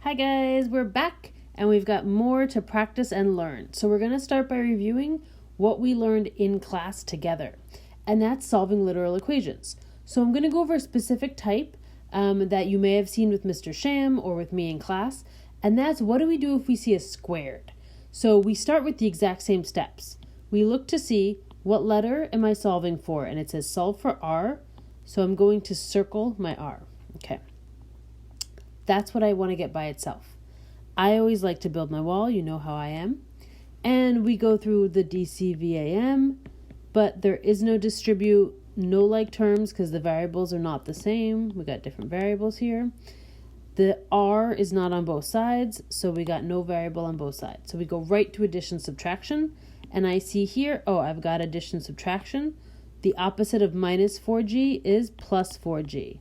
Hi guys, we're back and we've got more to practice and learn. So we're going to start by reviewing what we learned in class together, and that's solving literal equations. So I'm going to go over a specific type that you may have seen with Mr. Sham or with me in class, and that's what do we do if we see a squared? So we start with the exact same steps. We look to see what letter am I solving for, and it says solve for R, so I'm going to circle my R. Okay. That's what I want to get by itself. I always like to build my wall, you know how I am. And we go through the DCVAM, but there is no distribute, no like terms because the variables are not the same. We got different variables here. The R is not on both sides, so we got no variable on both sides. So we go right to addition, subtraction, and I see here, I've got addition, subtraction. The opposite of minus 4G is plus 4G.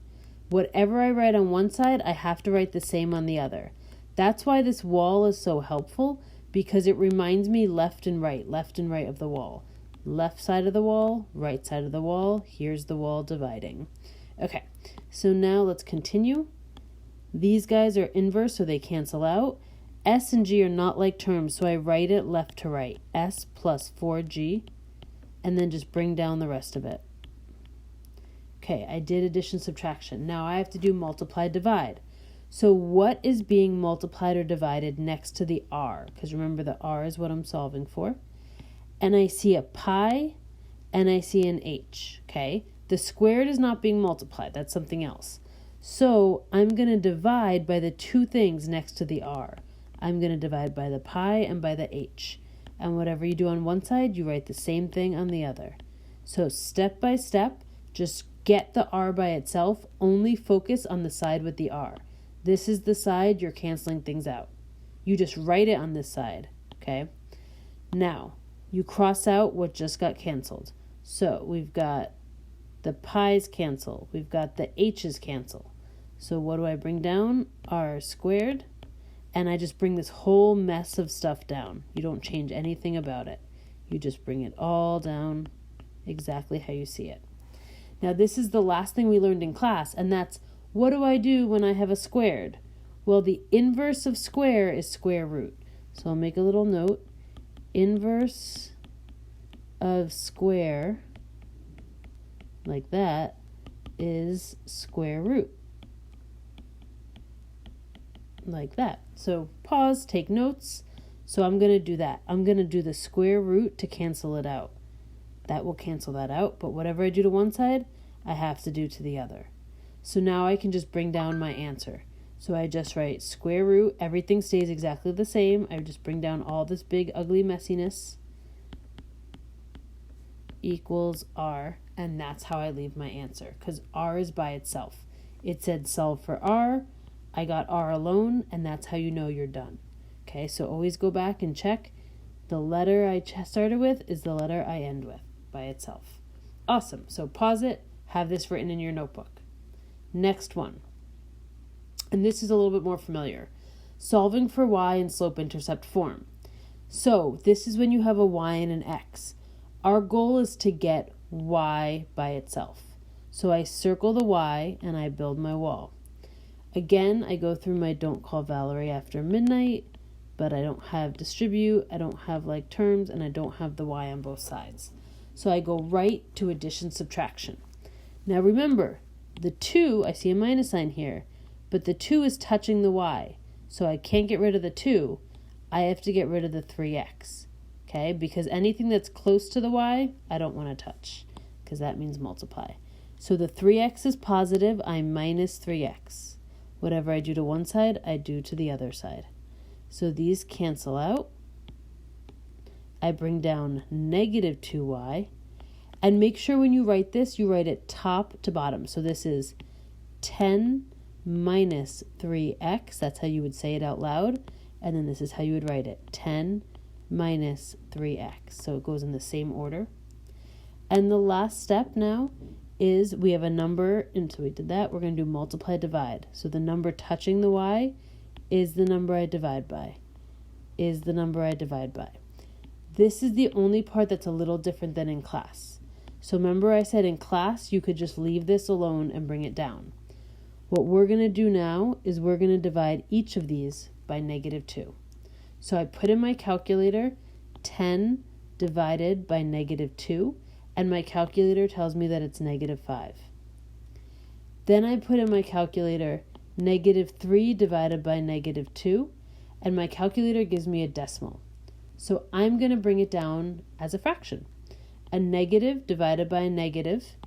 Whatever I write on one side, I have to write the same on the other. That's why this wall is so helpful, because it reminds me left and right of the wall. Left side of the wall, right side of the wall, here's the wall dividing. Okay, so now let's continue. These guys are inverse, so they cancel out. S and G are not like terms, so I write it left to right. S plus 4G, and then just bring down the rest of it. Okay, I did addition, subtraction. Now I have to do multiply, divide. So what is being multiplied or divided next to the R? Because remember, the R is what I'm solving for. And I see a pi and I see an H, okay? The squared is not being multiplied. That's something else. So I'm going to divide by the two things next to the R. I'm going to divide by the pi and by the H. And whatever you do on one side, you write the same thing on the other. So step by step, just get the R by itself, only focus on the side with the R. This is the side you're canceling things out. You just write it on this side, okay? Now, you cross out what just got canceled. So we've got the pi's cancel. We've got the H's cancel. So what do I bring down? R squared. And I just bring this whole mess of stuff down. You don't change anything about it. You just bring it all down exactly how you see it. Now, this is the last thing we learned in class, and that's, what do I do when I have a squared? Well, the inverse of square is square root. So I'll make a little note. Inverse of square, like that, is square root. Like that. So pause, take notes. So I'm going to do that. I'm going to do the square root to cancel it out. That will cancel that out, but whatever I do to one side, I have to do to the other. So now I can just bring down my answer. So I just write square root, everything stays exactly the same. I just bring down all this big ugly messiness equals R, and that's how I leave my answer, because R is by itself. It said solve for R, I got R alone, and that's how you know you're done. Okay, so always go back and check. The letter I started with is the letter I end with by itself. Awesome. So pause it, have this written in your notebook. Next one. And this is a little bit more familiar. Solving for y in slope-intercept form. So this is when you have a y and an x. Our goal is to get y by itself. So I circle the y and I build my wall. Again, I go through my don't call Valerie after midnight, but I don't have distribute, I don't have like terms, and I don't have the y on both sides. So I go right to addition, subtraction. Now remember, the 2, I see a minus sign here, but the 2 is touching the y. So I can't get rid of the 2. I have to get rid of the 3x. Okay, because anything that's close to the y, I don't want to touch, because that means multiply. So the 3x is positive, I'm minus 3x. Whatever I do to one side, I do to the other side. So these cancel out. I bring down negative 2y. And make sure when you write this, you write it top to bottom. So this is 10 minus 3x. That's how you would say it out loud. And then this is how you would write it. 10 minus 3x. So it goes in the same order. And the last step now is we have a number. And so we did that. We're going to do multiply, divide. So the number touching the y is the number I divide by. Is the number I divide by. This is the only part that's a little different than in class. So remember I said in class you could just leave this alone and bring it down. What we're going to do now is we're going to divide each of these by -2. So I put in my calculator 10 divided by -2, and my calculator tells me that it's -5. Then I put in my calculator -3 divided by -2, and my calculator gives me a decimal. So I'm going to bring it down as a fraction. A negative divided by a negative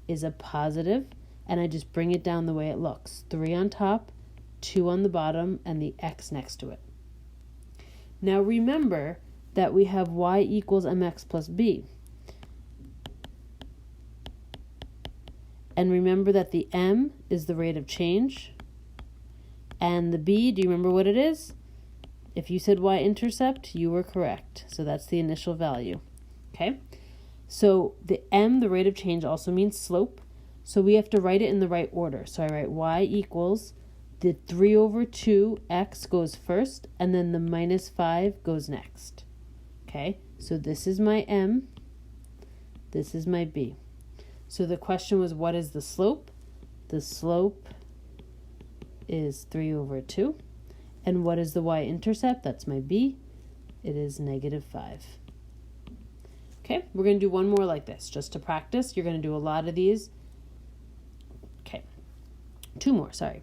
is a positive, and I just bring it down the way it looks. 3 on top, 2 on the bottom, and the x next to it. Now remember that we have y equals mx plus b. And remember that the m is the rate of change. And the b, do you remember what it is? If you said y-intercept, you were correct. So that's the initial value. Okay? So the m, the rate of change, also means slope. So we have to write it in the right order. So I write y equals the 3/2 x goes first, and then the -5 goes next. Okay? So this is my m. This is my b. So the question was, what is the slope? The slope is 3/2. And what is the y-intercept? That's my b. It is -5. Okay, we're going to do one more like this, just to practice. You're going to do a lot of these. Okay, 2 more, sorry.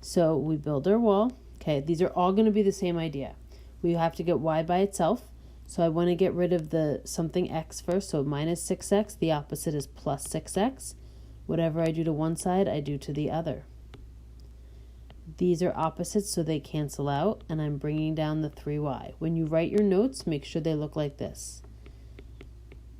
So we build our wall. Okay, these are all going to be the same idea. We have to get y by itself. So I want to get rid of the something x first. So -6x, the opposite is +6x. Whatever I do to one side, I do to the other. These are opposites, so they cancel out, and I'm bringing down the 3y. When you write your notes, make sure they look like this.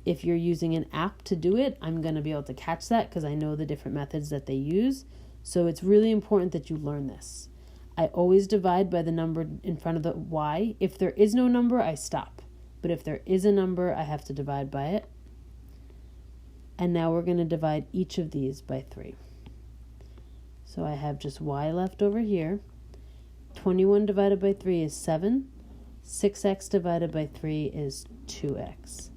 If you're using an app to do it, I'm going to be able to catch that because I know the different methods that they use. So it's really important that you learn this. I always divide by the number in front of the y. If there is no number, I stop. But if there is a number, I have to divide by it. And now we're going to divide each of these by 3. So I have just y left over here. 21 divided by 3 is 7. 6x divided by 3 is 2x.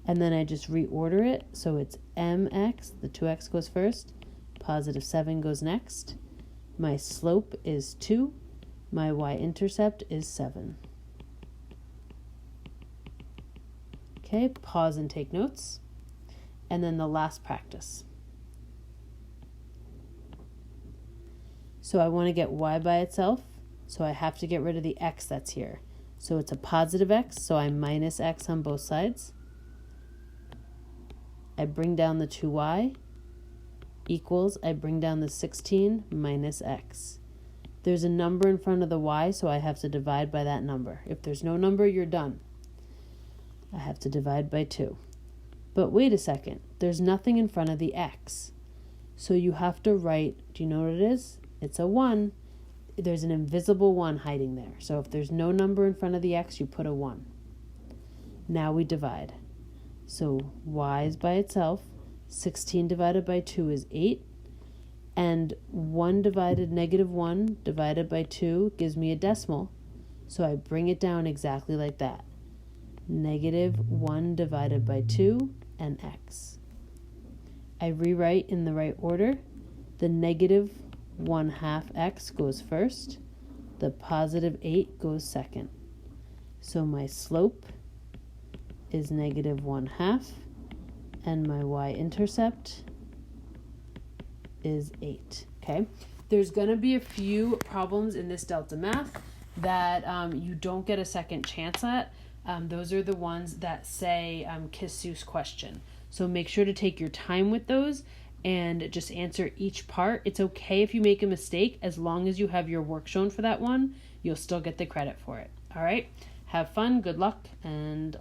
And then I just reorder it. So it's mx, the 2x goes first. +7 goes next. My slope is 2. My y-intercept is 7. Okay, pause and take notes. And then the last practice. So I want to get y by itself, so I have to get rid of the x that's here. So it's a positive x, so I'm -x on both sides. I bring down the 2y equals, I bring down the 16 minus x. There's a number in front of the y, so I have to divide by that number. If there's no number, you're done. I have to divide by 2. But wait a second, there's nothing in front of the x. So you have to write, do you know what it is? It's a 1. There's an invisible 1 hiding there. So if there's no number in front of the x, you put a 1. Now we divide. So y is by itself. 16 divided by 2 is 8. And -1 divided by 2 gives me a decimal. So I bring it down exactly like that. -1 divided by 2 and x. I rewrite in the right order. The -1/2 x goes first. The +8 goes second. So my slope is -1/2 and my y-intercept is 8. Okay, there's going to be a few problems in this Delta Math that you don't get a second chance at. Those are the ones that say Kessous question. So make sure to take your time with those and just answer each part. It's okay if you make a mistake. As long as you have your work shown for that one, you'll still get the credit for it. All right, have fun, good luck, and